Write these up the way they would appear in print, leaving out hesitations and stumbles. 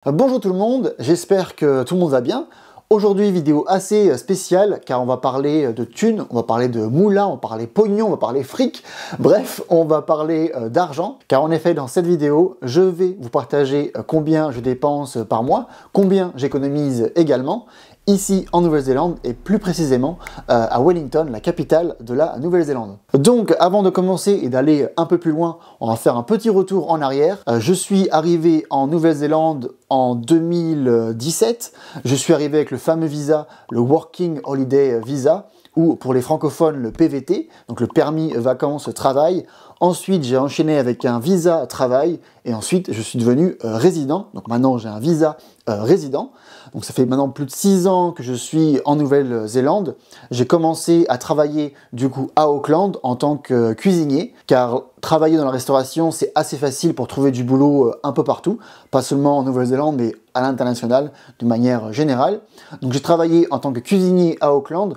Bonjour tout le monde, j'espère que tout le monde va bien. Aujourd'hui, vidéo assez spéciale car on va parler de thunes, on va parler de moulin, on va parler pognon, on va parler fric. Bref, on va parler d'argent car en effet, dans cette vidéo, je vais vous partager combien je dépense par mois, combien j'économise également ici en Nouvelle-Zélande et plus précisément à Wellington, la capitale de la Nouvelle-Zélande. Donc avant de commencer et d'aller un peu plus loin, on va faire un petit retour en arrière. Je suis arrivé en Nouvelle-Zélande en 2017. Je suis arrivé avec le fameux visa, le Working Holiday Visa, ou pour les francophones le PVT, donc le permis vacances travail. Ensuite, j'ai enchaîné avec un visa travail et ensuite je suis devenu résident. Donc maintenant, j'ai un visa résident. Donc ça fait maintenant plus de 6 ans que je suis en Nouvelle-Zélande. J'ai commencé à travailler du coup à Auckland en tant que cuisinier, car travailler dans la restauration, c'est assez facile pour trouver du boulot un peu partout, pas seulement en Nouvelle-Zélande, mais à l'international, de manière générale. Donc j'ai travaillé en tant que cuisinier à Auckland,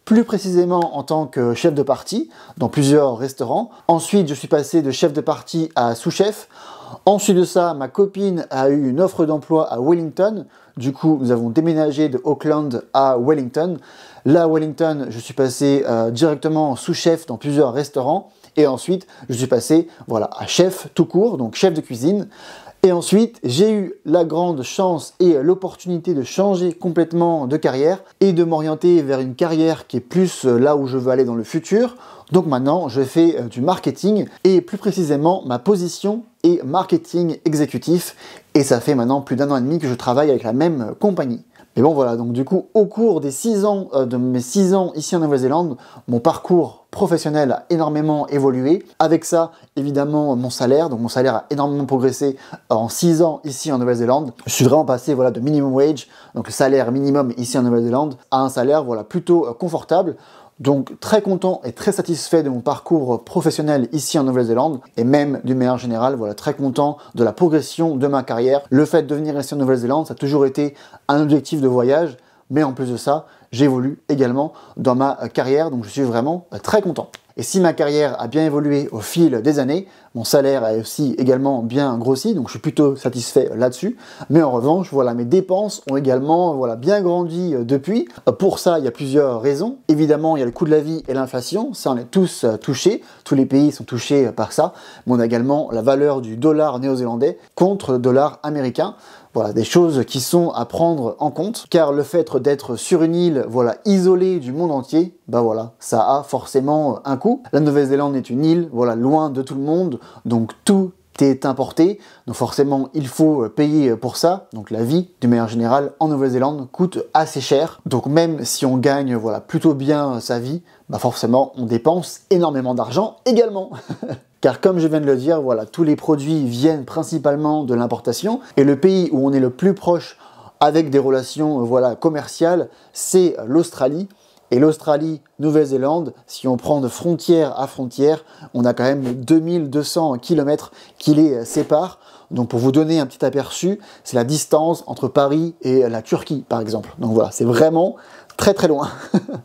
plus précisément en tant que chef de partie dans plusieurs restaurants. Ensuite, je suis passé de chef de partie à sous-chef. Ensuite de ça, ma copine a eu une offre d'emploi à Wellington. Du coup, nous avons déménagé de Auckland à Wellington. Là, à Wellington, je suis passé directement sous-chef dans plusieurs restaurants. Et ensuite, je suis passé à chef tout court, donc chef de cuisine. Et ensuite, j'ai eu la grande chance et l'opportunité de changer complètement de carrière et de m'orienter vers une carrière qui est plus là où je veux aller dans le futur. Donc maintenant, je fais du marketing et plus précisément, ma position est marketing exécutif. Et ça fait maintenant plus d'1 an et demi que je travaille avec la même compagnie. Et bon voilà, donc du coup, au cours des 6 ans, de mes 6 ans ici en Nouvelle-Zélande, mon parcours professionnel a énormément évolué. Avec ça, évidemment, mon salaire. Donc mon salaire a énormément progressé en 6 ans ici en Nouvelle-Zélande. Je suis vraiment passé de minimum wage, donc le salaire minimum ici en Nouvelle-Zélande, à un salaire plutôt confortable. Donc très content et très satisfait de mon parcours professionnel ici en Nouvelle-Zélande et même d'une manière générale, très content de la progression de ma carrière. Le fait de venir ici en Nouvelle-Zélande, ça a toujours été un objectif de voyage, mais en plus de ça, j'évolue également dans ma carrière, donc je suis vraiment très content. Et si ma carrière a bien évolué au fil des années, mon salaire a aussi également bien grossi, donc je suis plutôt satisfait là-dessus. Mais en revanche, mes dépenses ont également bien grandi depuis. Pour ça, il y a plusieurs raisons. Évidemment, il y a le coût de la vie et l'inflation, ça on est tous touchés, tous les pays sont touchés par ça. Mais on a également la valeur du dollar néo-zélandais contre le dollar américain. Voilà, des choses qui sont à prendre en compte, car le fait d'être sur une île, isolée du monde entier, ça a forcément un coût. La Nouvelle-Zélande est une île, loin de tout le monde, donc tout est importé, donc forcément il faut payer pour ça. Donc la vie, d'une manière générale, en Nouvelle-Zélande coûte assez cher. Donc même si on gagne plutôt bien sa vie, forcément on dépense énormément d'argent également. Car comme je viens de le dire, tous les produits viennent principalement de l'importation. Et le pays où on est le plus proche avec des relations commerciales, c'est l'Australie. Et l'Australie, Nouvelle-Zélande, si on prend de frontière à frontière, on a quand même 2200 km qui les séparent. Donc pour vous donner un petit aperçu, c'est la distance entre Paris et la Turquie, par exemple. Donc voilà, c'est vraiment très très loin.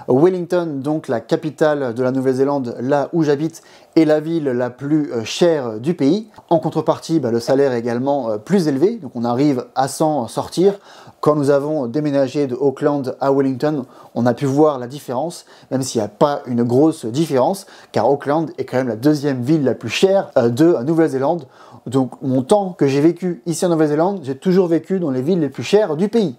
Wellington, donc la capitale de la Nouvelle-Zélande, là où j'habite, est la ville la plus chère du pays. En contrepartie, le salaire est également plus élevé, donc on arrive à s'en sortir. Quand nous avons déménagé de Auckland à Wellington, on a pu voir la différence, même s'il n'y a pas une grosse différence, car Auckland est quand même la deuxième ville la plus chère de Nouvelle-Zélande. Donc mon temps que j'ai vécu ici en Nouvelle-Zélande, j'ai toujours vécu dans les villes les plus chères du pays.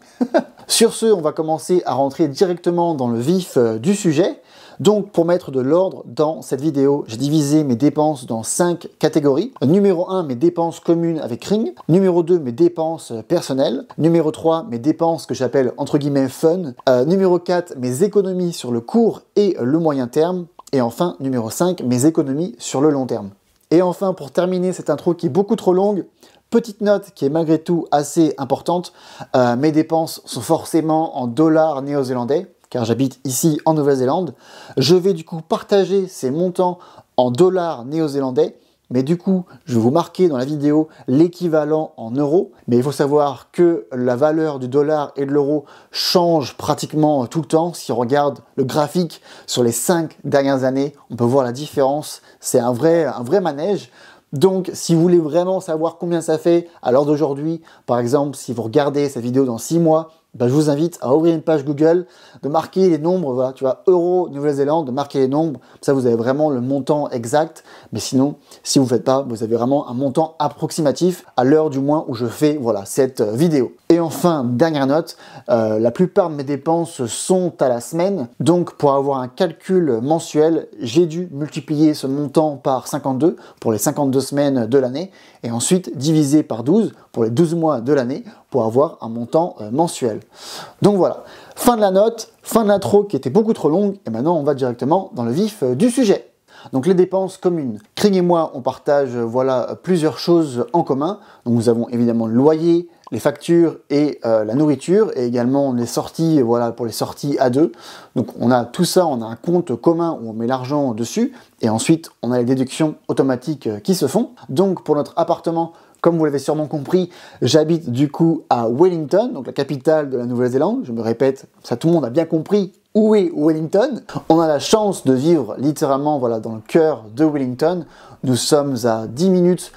Sur ce, on va commencer à rentrer directement dans le vif du sujet. Donc pour mettre de l'ordre dans cette vidéo, j'ai divisé mes dépenses dans 5 catégories. Numéro 1, mes dépenses communes avec Ring. Numéro 2, mes dépenses personnelles. Numéro 3, mes dépenses que j'appelle entre guillemets fun. Numéro 4, mes économies sur le court et le moyen terme. Et enfin, numéro 5, mes économies sur le long terme. Et enfin, pour terminer cette intro qui est beaucoup trop longue, petite note qui est malgré tout assez importante, mes dépenses sont forcément en dollars néo-zélandais, car j'habite ici en Nouvelle-Zélande. Je vais du coup partager ces montants en dollars néo-zélandais, mais du coup, je vais vous marquer dans la vidéo l'équivalent en euros. Mais il faut savoir que la valeur du dollar et de l'euro change pratiquement tout le temps. Si on regarde le graphique sur les 5 dernières années, on peut voir la différence. C'est un vrai manège. Donc, si vous voulez vraiment savoir combien ça fait à l'heure d'aujourd'hui, par exemple, si vous regardez cette vidéo dans 6 mois, ben, je vous invite à ouvrir une page Google, de marquer les nombres, voilà, tu vois, euro, Nouvelle-Zélande, de marquer les nombres, ça vous avez vraiment le montant exact, mais sinon, si vous ne faites pas, vous avez vraiment un montant approximatif à l'heure du moins où je fais, voilà, cette vidéo. Et enfin, dernière note, la plupart de mes dépenses sont à la semaine, donc pour avoir un calcul mensuel, j'ai dû multiplier ce montant par 52 pour les 52 semaines de l'année, et ensuite diviser par 12 pour les 12 mois de l'année, pour avoir un montant mensuel. Donc voilà, fin de la note, fin de l'intro qui était beaucoup trop longue, et maintenant on va directement dans le vif du sujet. Donc les dépenses communes. Kring et moi, on partage voilà, plusieurs choses en commun. Donc nous avons évidemment le loyer, les factures et la nourriture, et également les sorties, voilà, pour les sorties à deux. Donc on a tout ça, on a un compte commun où on met l'argent dessus, et ensuite on a les déductions automatiques qui se font. Donc pour notre appartement, comme vous l'avez sûrement compris, j'habite du coup à Wellington, donc la capitale de la Nouvelle-Zélande. Je me répète, ça tout le monde a bien compris où est Wellington. On a la chance de vivre littéralement voilà, dans le cœur de Wellington. Nous sommes à 10 minutes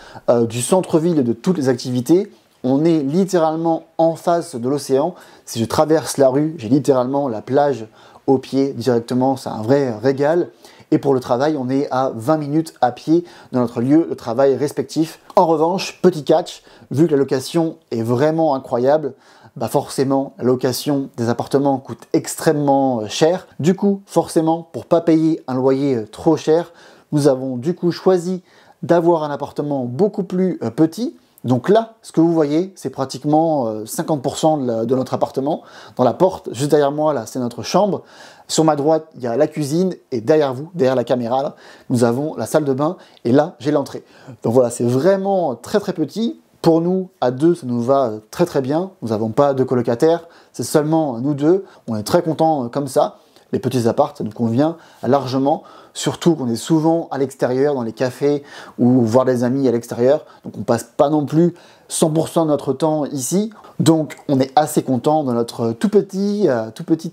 du centre-ville de toutes les activités. On est littéralement en face de l'océan. Si je traverse la rue, j'ai littéralement la plage au pied directement. C'est un vrai régal. Et pour le travail, on est à 20 minutes à pied de notre lieu de travail respectif. En revanche, petit catch, vu que la location est vraiment incroyable, bah forcément, la location des appartements coûte extrêmement cher. Du coup, forcément, pour pas payer un loyer trop cher, nous avons du coup choisi d'avoir un appartement beaucoup plus petit. Donc là, ce que vous voyez, c'est pratiquement 50% de notre appartement. Dans la porte, juste derrière moi, là, c'est notre chambre. Sur ma droite, il y a la cuisine, et derrière vous, derrière la caméra, là, nous avons la salle de bain, et là, j'ai l'entrée. Donc voilà, c'est vraiment très très petit. Pour nous, à deux, ça nous va très très bien. Nous n'avons pas de colocataires, c'est seulement nous deux. On est très contents comme ça. Les petits apparts, ça nous convient largement. Surtout qu'on est souvent à l'extérieur, dans les cafés, ou voir des amis à l'extérieur. Donc on passe pas non plus 100% de notre temps ici. Donc on est assez content de notre tout petit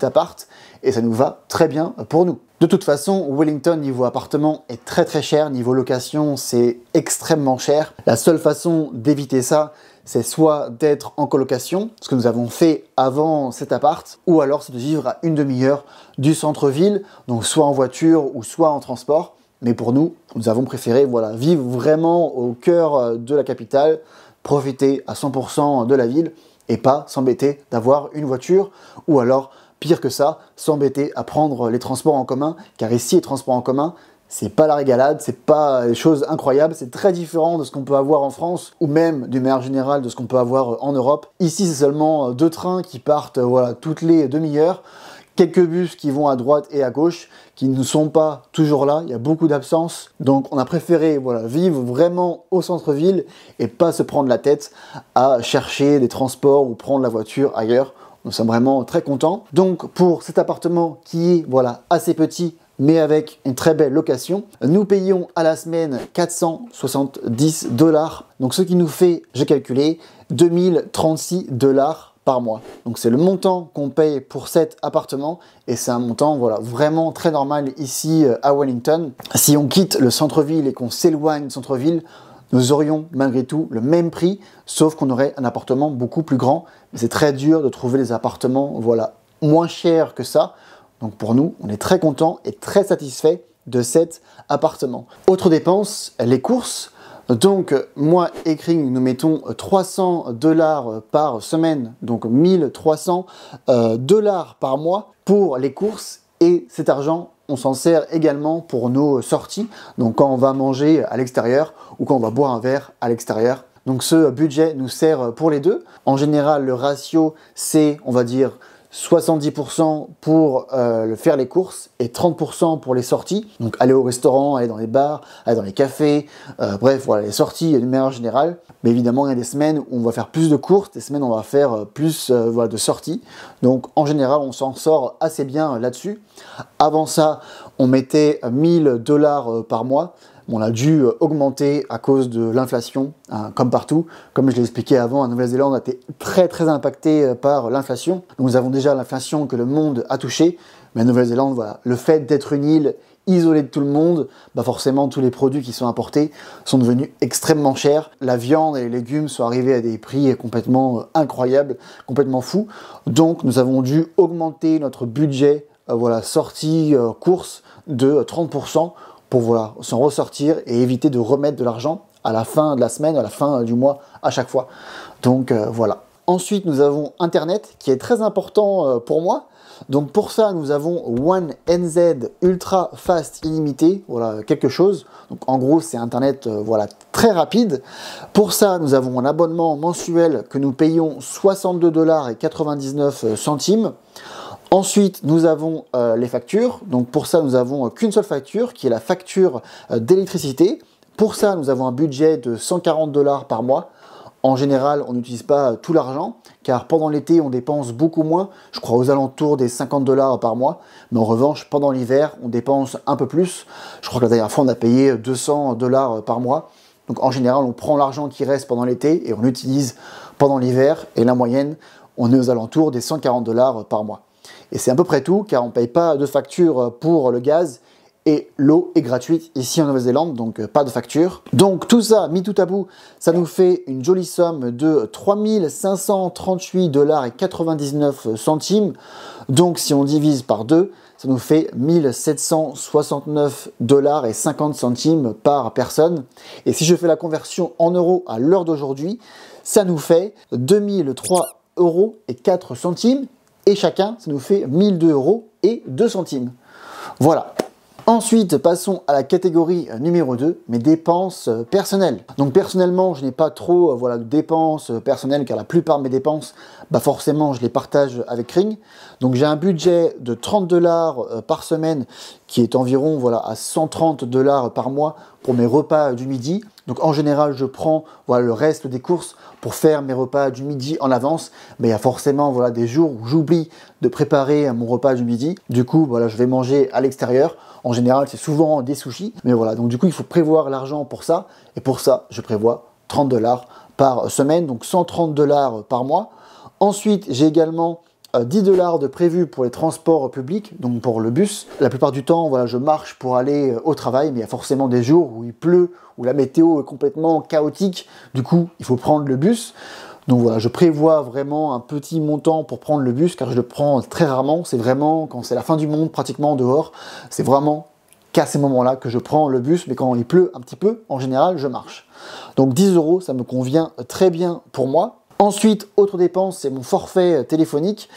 appart. Et ça nous va très bien pour nous. De toute façon, Wellington, niveau appartement, est très très cher. Niveau location, c'est extrêmement cher. La seule façon d'éviter ça, c'est soit d'être en colocation, ce que nous avons fait avant cet appart, ou alors c'est de vivre à une demi-heure du centre-ville, donc soit en voiture ou soit en transport. Mais pour nous, nous avons préféré voilà, vivre vraiment au cœur de la capitale, profiter à 100% de la ville et pas s'embêter d'avoir une voiture, ou alors, pire que ça, s'embêter à prendre les transports en commun, car ici, les transports en commun, c'est pas la régalade, c'est pas des choses incroyables, c'est très différent de ce qu'on peut avoir en France ou même d'une manière générale de ce qu'on peut avoir en Europe. Ici, c'est seulement 2 trains qui partent voilà, toutes les demi-heures, quelques bus qui vont à droite et à gauche qui ne sont pas toujours là, il y a beaucoup d'absences. Donc on a préféré voilà, vivre vraiment au centre-ville et pas se prendre la tête à chercher des transports ou prendre la voiture ailleurs. Nous sommes vraiment très contents. Donc pour cet appartement qui est voilà, assez petit, mais avec une très belle location, nous payons à la semaine 470 $. Donc ce qui nous fait, j'ai calculé, 2036 $ par mois. Donc c'est le montant qu'on paye pour cet appartement et c'est un montant voilà, vraiment très normal ici à Wellington. Si on quitte le centre-ville et qu'on s'éloigne du centre-ville, nous aurions malgré tout le même prix, sauf qu'on aurait un appartement beaucoup plus grand. Mais c'est très dur de trouver des appartements voilà, moins chers que ça. Donc pour nous, on est très content et très satisfait de cet appartement. Autre dépense, les courses. Donc moi et Kring, nous mettons 300 $ par semaine, donc 1300 $ par mois pour les courses. Et cet argent, on s'en sert également pour nos sorties. Donc quand on va manger à l'extérieur ou quand on va boire un verre à l'extérieur. Donc ce budget nous sert pour les deux. En général, le ratio, c'est, on va dire, 70% pour faire les courses et 30% pour les sorties. Donc aller au restaurant, aller dans les bars, aller dans les cafés, bref, voilà, les sorties d'une manière générale. Mais évidemment, il y a des semaines où on va faire plus de courses, des semaines où on va faire plus voilà, de sorties. Donc en général, on s'en sort assez bien là-dessus. Avant ça, on mettait 1000 $ par mois. On a dû augmenter à cause de l'inflation, hein, comme partout. Comme je l'ai expliqué avant, la Nouvelle-Zélande a été très impactée par l'inflation. Nous avons déjà l'inflation que le monde a touchée. Mais la Nouvelle-Zélande, voilà, le fait d'être une île, isolé de tout le monde, bah forcément tous les produits qui sont importés sont devenus extrêmement chers. La viande et les légumes sont arrivés à des prix complètement incroyables, complètement fous. Donc nous avons dû augmenter notre budget voilà, sortie course de 30% pour voilà, s'en ressortir et éviter de remettre de l'argent à la fin de la semaine, à la fin du mois, à chaque fois. Donc voilà. Ensuite, nous avons Internet qui est très important pour moi. Donc pour ça, nous avons One NZ Ultra Fast Illimité, voilà quelque chose. Donc en gros, c'est Internet voilà très rapide. Pour ça, nous avons un abonnement mensuel que nous payons 62,99 $. Ensuite, nous avons les factures. Donc pour ça, nous avons qu'une seule facture qui est la facture d'électricité. Pour ça, nous avons un budget de 140 $ par mois. En général, on n'utilise pas tout l'argent, car pendant l'été, on dépense beaucoup moins, je crois aux alentours des 50 $ par mois. Mais en revanche, pendant l'hiver, on dépense un peu plus. Je crois que la dernière fois, on a payé 200 $ par mois. Donc en général, on prend l'argent qui reste pendant l'été et on l'utilise pendant l'hiver. Et la moyenne, on est aux alentours des 140 $ par mois. Et c'est à peu près tout, car on ne paye pas de facture pour le gaz. Et l'eau est gratuite ici en Nouvelle-Zélande, donc pas de facture. Donc tout ça, mis tout à bout, ça nous fait une jolie somme de 3538,99 $. Donc si on divise par 2, ça nous fait 1769,50 $ par personne. Et si je fais la conversion en euros à l'heure d'aujourd'hui, ça nous fait 2003,04 €. Et chacun, ça nous fait 1002,02 €. Voilà. Ensuite, passons à la catégorie numéro 2, mes dépenses personnelles. Donc personnellement, je n'ai pas trop voilà, de dépenses personnelles, car la plupart de mes dépenses, bah forcément, je les partage avec Ring. Donc j'ai un budget de 30 $ par semaine, qui est environ voilà, à 130 $ par mois pour mes repas du midi. Donc en général, je prends voilà, le reste des courses pour faire mes repas du midi en avance. Mais il y a forcément voilà, des jours où j'oublie de préparer mon repas du midi. Du coup, voilà, je vais manger à l'extérieur. En général, c'est souvent des sushis. Mais voilà, donc du coup, il faut prévoir l'argent pour ça. Et pour ça, je prévois 30 $ par semaine, donc 130 $ par mois. Ensuite, j'ai également 10 $ de prévu pour les transports publics, donc pour le bus. La plupart du temps, voilà, je marche pour aller au travail, mais il y a forcément des jours où il pleut, où la météo est complètement chaotique. Du coup, il faut prendre le bus. Donc voilà, je prévois vraiment un petit montant pour prendre le bus, car je le prends très rarement. C'est vraiment quand c'est la fin du monde, pratiquement dehors. C'est vraiment qu'à ces moments-là que je prends le bus, mais quand il pleut un petit peu, en général, je marche. Donc 10 €, ça me convient très bien pour moi. Ensuite, autre dépense, c'est mon forfait téléphonique,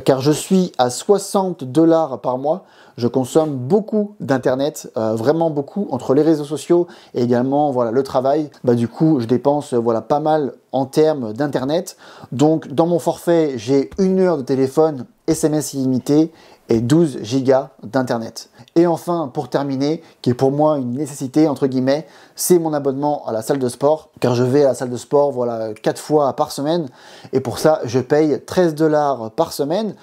car je suis à 60 $ par mois. Je consomme beaucoup d'internet, vraiment beaucoup, entre les réseaux sociaux et également voilà, le travail. Bah, du coup, je dépense voilà, pas mal en termes d'internet. Donc dans mon forfait, j'ai 1 heure de téléphone, SMS illimité et 12 Go d'internet. Et enfin, pour terminer, qui est pour moi une nécessité, entre guillemets, c'est mon abonnement à la salle de sport, car je vais à la salle de sport voilà, 4 fois par semaine, et pour ça, je paye 13 $ par semaine.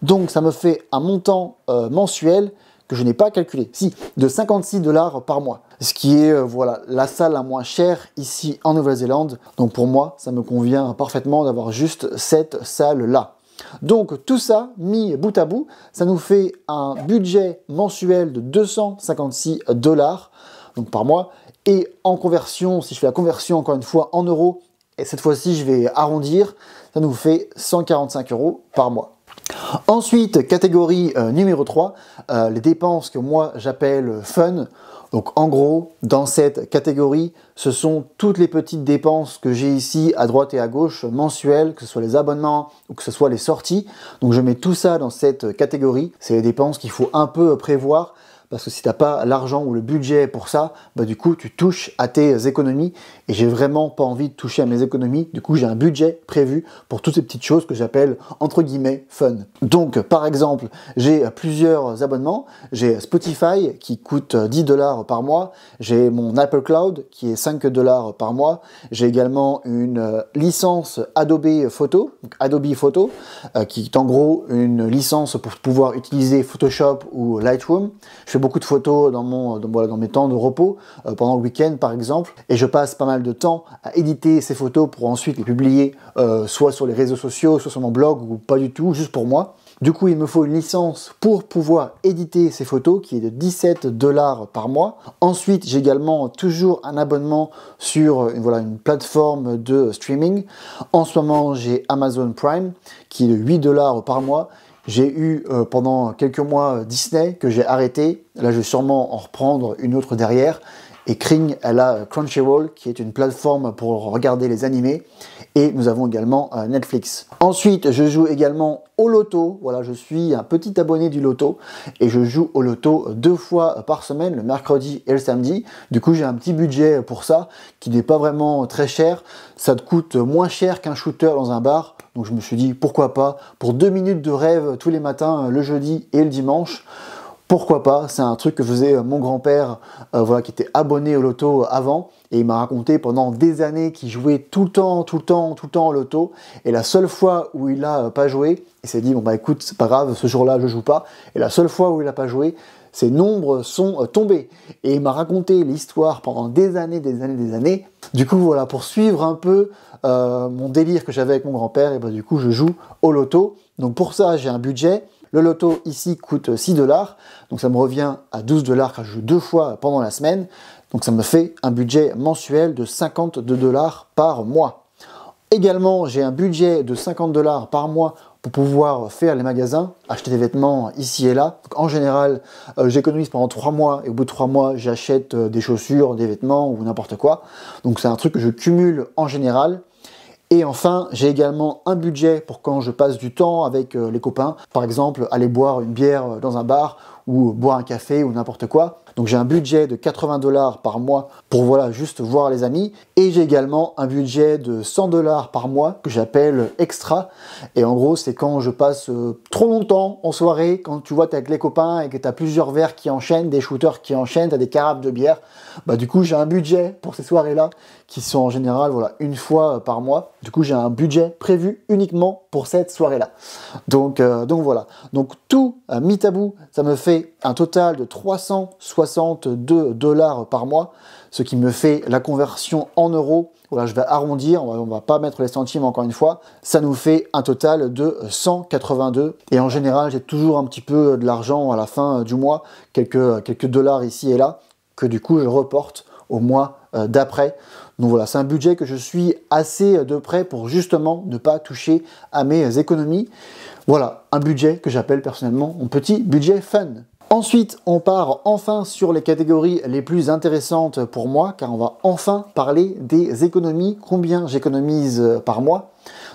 Donc ça me fait un montant mensuel que je n'ai pas calculé, si, de 56 $ par mois, ce qui est voilà, la salle la moins chère ici en Nouvelle-Zélande. Donc pour moi, ça me convient parfaitement d'avoir juste cette salle-là. Donc tout ça, mis bout à bout, ça nous fait un budget mensuel de 256 $ donc par mois. Et en conversion, si je fais la conversion encore une fois en euros, et cette fois-ci je vais arrondir, ça nous fait 145 € par mois. Ensuite, catégorie numéro 3, les dépenses que moi j'appelle fun. Donc en gros, dans cette catégorie, ce sont toutes les petites dépenses que j'ai ici à droite et à gauche mensuelles, que ce soit les abonnements ou que ce soit les sorties. Donc je mets tout ça dans cette catégorie. C'est les dépenses qu'il faut un peu prévoir, parce que si tu n'as pas l'argent ou le budget pour ça, bah du coup tu touches à tes économies, et j'ai vraiment pas envie de toucher à mes économies. Du coup j'ai un budget prévu pour toutes ces petites choses que j'appelle entre guillemets fun. Donc par exemple, j'ai plusieurs abonnements. J'ai Spotify qui coûte 10 $ par mois, j'ai mon Apple Cloud qui est 5 $ par mois, j'ai également une licence Adobe Photo, donc Adobe Photo, qui est en gros une licence pour pouvoir utiliser Photoshop ou Lightroom. Je fais fais beaucoup de photos dans mes temps de repos, pendant le week-end par exemple, et je passe pas mal de temps à éditer ces photos pour ensuite les publier soit sur les réseaux sociaux, soit sur mon blog, ou pas du tout, juste pour moi. Du coup, il me faut une licence pour pouvoir éditer ces photos qui est de 17 $ par mois. Ensuite, j'ai également toujours un abonnement sur une plateforme de streaming. En ce moment, j'ai Amazon Prime qui est de 8 $ par mois. J'ai eu pendant quelques mois Disney que j'ai arrêté. Là, je vais sûrement en reprendre une autre derrière. Et Kring, elle a Crunchyroll, qui est une plateforme pour regarder les animés. Et nous avons également Netflix. Ensuite, je joue également au loto. Voilà, je suis un petit abonné du loto. Et je joue au loto 2 fois par semaine, le mercredi et le samedi. Du coup, j'ai un petit budget pour ça, qui n'est pas vraiment très cher. Ça te coûte moins cher qu'un shooter dans un bar. Donc je me suis dit, pourquoi pas, pour 2 minutes de rêve tous les matins, le jeudi et le dimanche. Pourquoi pas, c'est un truc que faisait mon grand-père, qui était abonné au loto avant, et il m'a raconté pendant des années qu'il jouait tout le temps au loto, et la seule fois où il a pas joué, il s'est dit, bon bah écoute, c'est pas grave, ce jour-là je joue pas, et la seule fois où il a pas joué, ses nombres sont tombés, et il m'a raconté l'histoire pendant des années. Du coup voilà, pour suivre un peu mon délire que j'avais avec mon grand-père, et bah du coup je joue au loto, donc pour ça j'ai un budget. Le loto ici coûte 6 $, donc ça me revient à 12 $ car je joue 2 fois pendant la semaine, donc ça me fait un budget mensuel de 52 $ par mois. Également, j'ai un budget de 50 $ par mois pour pouvoir faire les magasins, acheter des vêtements ici et là. Donc, en général, j'économise pendant 3 mois et au bout de 3 mois, j'achète des chaussures, des vêtements ou n'importe quoi. Donc c'est un truc que je cumule en général. Et enfin, j'ai également un budget pour quand je passe du temps avec les copains. Par exemple, aller boire une bière dans un bar ou boire un café ou n'importe quoi. Donc j'ai un budget de 80 $ par mois pour juste voir les amis. Et j'ai également un budget de 100 $ par mois que j'appelle extra. Et en gros, c'est quand je passe trop longtemps en soirée, quand tu vois, t'es avec les copains et que tu as plusieurs verres qui enchaînent, des shooters qui enchaînent, tu as des carafes de bière. Bah du coup, j'ai un budget pour ces soirées-là qui sont en général une fois par mois. Du coup, j'ai un budget prévu uniquement pour cette soirée-là. Donc voilà. Donc tout mis à bout, ça me fait un total de 362 $ par mois, ce qui me fait la conversion en euros. Voilà, je vais arrondir, on va pas mettre les centimes encore une fois. Ça nous fait un total de 182. Et en général, j'ai toujours un petit peu de l'argent à la fin du mois, quelques dollars ici et là, que du coup je reporte au mois d'après. Donc voilà, c'est un budget que je suis assez de près pour justement ne pas toucher à mes économies. Voilà, un budget que j'appelle personnellement mon petit budget fun. Ensuite, on part enfin sur les catégories les plus intéressantes pour moi, car on va enfin parler des économies, combien j'économise par mois.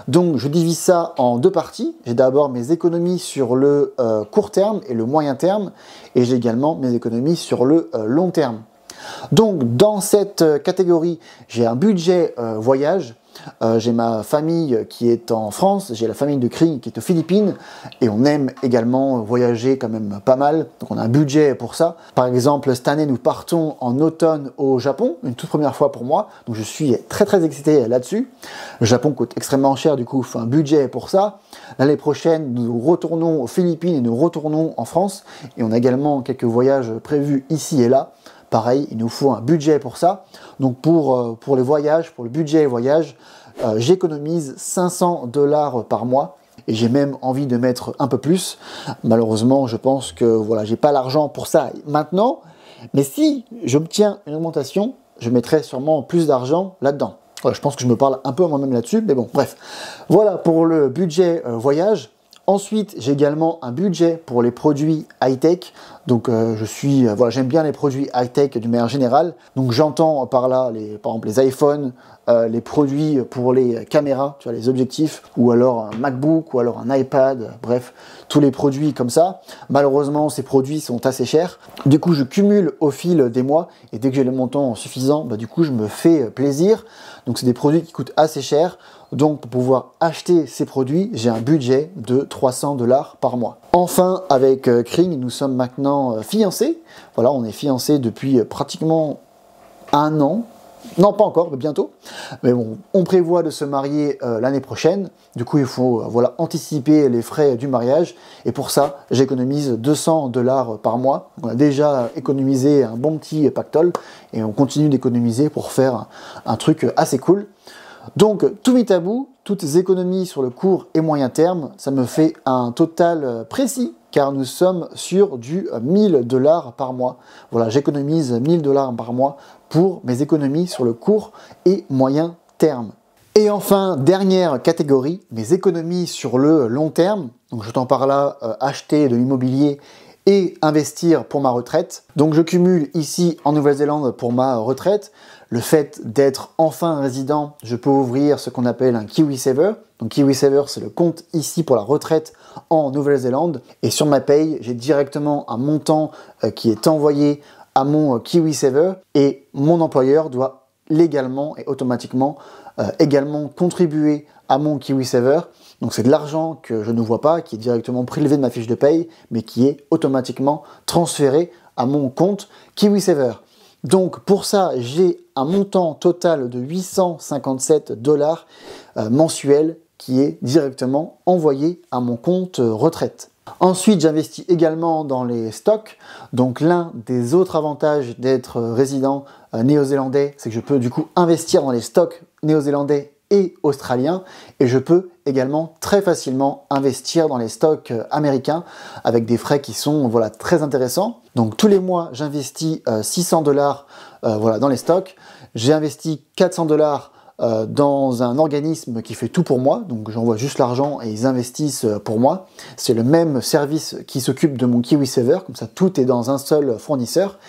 Donc je divise ça en 2 parties. J'ai d'abord mes économies sur le court terme et le moyen terme, et j'ai également mes économies sur le long terme. Donc dans cette catégorie, j'ai un budget voyage. J'ai ma famille qui est en France, j'ai la famille de Kring qui est aux Philippines, et on aime également voyager quand même pas mal, donc on a un budget pour ça. Par exemple, cette année nous partons en automne au Japon, une toute première fois pour moi, donc je suis très excité là-dessus. Le Japon coûte extrêmement cher, du coup il faut un budget pour ça. L'année prochaine nous retournons aux Philippines et nous retournons en France, et on a également quelques voyages prévus ici et là. Pareil, il nous faut un budget pour ça. Donc pour les voyages, pour le budget voyage, j'économise 500 $ par mois. Et j'ai même envie de mettre un peu plus. Malheureusement, je pense que voilà, j'ai pas l'argent pour ça maintenant. Mais si j'obtiens une augmentation, je mettrai sûrement plus d'argent là-dedans. Voilà, je pense que je me parle un peu à moi-même là-dessus, mais bon, bref. Voilà pour le budget voyage. Ensuite, j'ai également un budget pour les produits high-tech. Donc, j'aime bien les produits high-tech d'une manière générale. Donc, j'entends par là, par exemple, les iPhones, les produits pour les caméras, tu vois, les objectifs, ou alors un MacBook, ou alors un iPad, bref, tous les produits comme ça. Malheureusement, ces produits sont assez chers. Du coup, je cumule au fil des mois, et dès que j'ai le montant suffisant, du coup, je me fais plaisir. Donc, c'est des produits qui coûtent assez cher. Donc, pour pouvoir acheter ces produits, j'ai un budget de 300 $ par mois. Enfin, avec Kring, nous sommes maintenant fiancés. Voilà, on est fiancés depuis pratiquement 1 an. Non, pas encore, mais bientôt. Mais bon, on prévoit de se marier l'année prochaine. Du coup, il faut voilà, anticiper les frais du mariage. Et pour ça, j'économise 200$ par mois. On a déjà économisé un bon petit pactole. Et on continue d'économiser pour faire un truc assez cool. Donc, tout mis à bout, toutes ces économies sur le court et moyen terme, ça me fait un total précis, car nous sommes sur du 1000$ par mois. Voilà, j'économise 1000$ par mois pour mes économies sur le court et moyen terme. Et enfin, dernière catégorie, mes économies sur le long terme. Donc, j'entends par là acheter de l'immobilier et investir pour ma retraite. Donc je cumule ici en Nouvelle-Zélande pour ma retraite le fait d'être enfin résident. Je peux ouvrir ce qu'on appelle un KiwiSaver. Donc KiwiSaver, c'est le compte ici pour la retraite en Nouvelle-Zélande. Et sur ma paye, j'ai directement un montant qui est envoyé à mon KiwiSaver et mon employeur doit légalement et automatiquement également contribuer à mon KiwiSaver. Donc c'est de l'argent que je ne vois pas, qui est directement prélevé de ma fiche de paye, mais qui est automatiquement transféré à mon compte KiwiSaver. Donc pour ça, j'ai un montant total de 857$ mensuel qui est directement envoyé à mon compte retraite. Ensuite, j'investis également dans les stocks. Donc l'un des autres avantages d'être résident néo-zélandais, c'est que je peux du coup investir dans les stocks néo-zélandais et australiens, et je peux également très facilement investir dans les stocks américains avec des frais qui sont voilà, très intéressants. Donc tous les mois, j'investis 600$ voilà, dans les stocks. J'ai investi 400$ dans un organisme qui fait tout pour moi, donc j'envoie juste l'argent et ils investissent pour moi. C'est le même service qui s'occupe de mon KiwiSaver, comme ça tout est dans un seul fournisseur.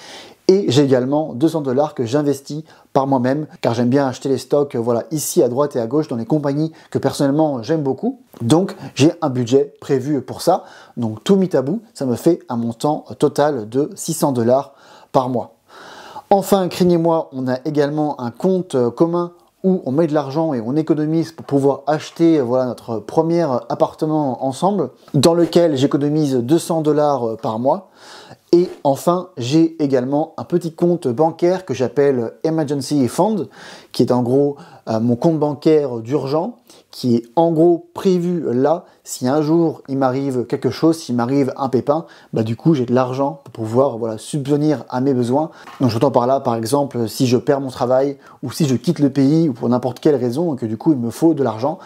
Et j'ai également 200$ que j'investis par moi-même, car j'aime bien acheter les stocks voilà, ici à droite et à gauche dans les compagnies que personnellement j'aime beaucoup. Donc j'ai un budget prévu pour ça. Donc tout mis à bout, ça me fait un montant total de 600$ par mois. Enfin, craignez-moi, on a également un compte commun où on met de l'argent et on économise pour pouvoir acheter voilà, notre premier appartement ensemble, dans lequel j'économise 200$ par mois. Et enfin, j'ai également un petit compte bancaire que j'appelle Emergency Fund, qui est en gros mon compte bancaire d'urgence, qui est en gros prévu là, si un jour il m'arrive quelque chose, s'il m'arrive un pépin, bah du coup j'ai de l'argent pour pouvoir voilà, subvenir à mes besoins. Donc j'entends par là, par exemple, si je perds mon travail, ou si je quitte le pays, ou pour n'importe quelle raison, et que du coup il me faut de l'argent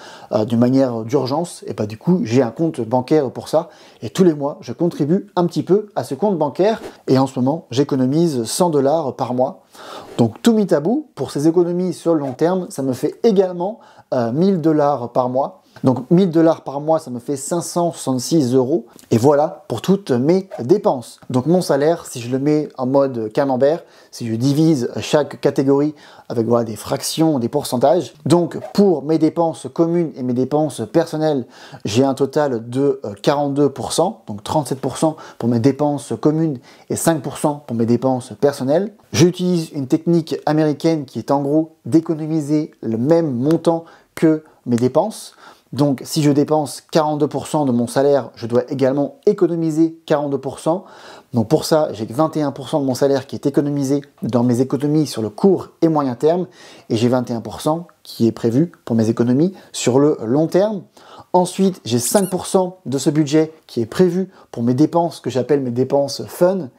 d'une manière d'urgence, et bah du coup j'ai un compte bancaire pour ça, et tous les mois je contribue un petit peu à ce compte bancaire, et en ce moment j'économise 100$ par mois. Donc tout mis à bout, pour ces économies sur le long terme, ça me fait également 1000$ par mois. Donc 1000$ par mois, ça me fait 566€. Et voilà pour toutes mes dépenses. Donc mon salaire, si je le mets en mode camembert, si je divise chaque catégorie avec voilà, des fractions, des pourcentages. Donc pour mes dépenses communes et mes dépenses personnelles, j'ai un total de 42%. Donc 37% pour mes dépenses communes et 5% pour mes dépenses personnelles. J'utilise une technique américaine qui est en gros d'économiser le même montant que mes dépenses. Donc si je dépense 42% de mon salaire, je dois également économiser 42%. Donc pour ça, j'ai 21% de mon salaire qui est économisé dans mes économies sur le court et moyen terme. Et j'ai 21% qui est prévu pour mes économies sur le long terme. Ensuite, j'ai 5% de ce budget qui est prévu pour mes dépenses que j'appelle mes dépenses fun.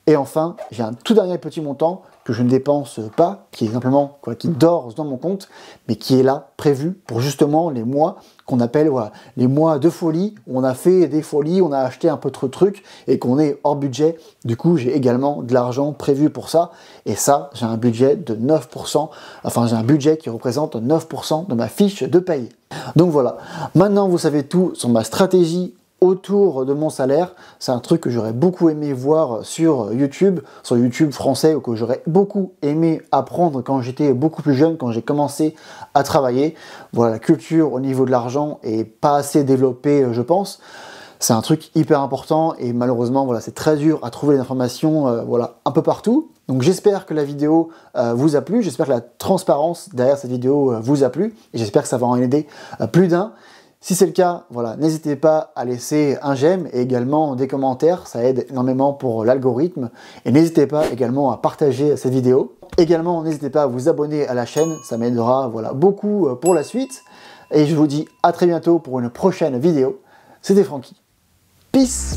Et enfin, j'ai un tout dernier petit montant que je ne dépense pas, qui est simplement quoi, qui dort dans mon compte, mais qui est là, prévu pour justement les mois qu'on appelle voilà, les mois de folie, où on a fait des folies, on a acheté un peu trop de trucs et qu'on est hors budget. Du coup, j'ai également de l'argent prévu pour ça. Et ça, j'ai un budget de 9%, enfin j'ai un budget qui représente 9% de ma fiche de paye. Donc voilà, maintenant vous savez tout sur ma stratégie autour de mon salaire. C'est un truc que j'aurais beaucoup aimé voir sur YouTube français, ou que j'aurais beaucoup aimé apprendre quand j'étais beaucoup plus jeune, quand j'ai commencé à travailler. Voilà, la culture au niveau de l'argent est pas assez développée, je pense. C'est un truc hyper important et malheureusement, voilà, c'est très dur à trouver les informations voilà, un peu partout. Donc j'espère que la vidéo vous a plu, j'espère que la transparence derrière cette vidéo vous a plu et j'espère que ça va en aider plus d'un. Si c'est le cas, voilà, n'hésitez pas à laisser un j'aime et également des commentaires, ça aide énormément pour l'algorithme. Et n'hésitez pas également à partager cette vidéo. Également, n'hésitez pas à vous abonner à la chaîne, ça m'aidera voilà, beaucoup pour la suite. Et je vous dis à très bientôt pour une prochaine vidéo. C'était Francky. Peace!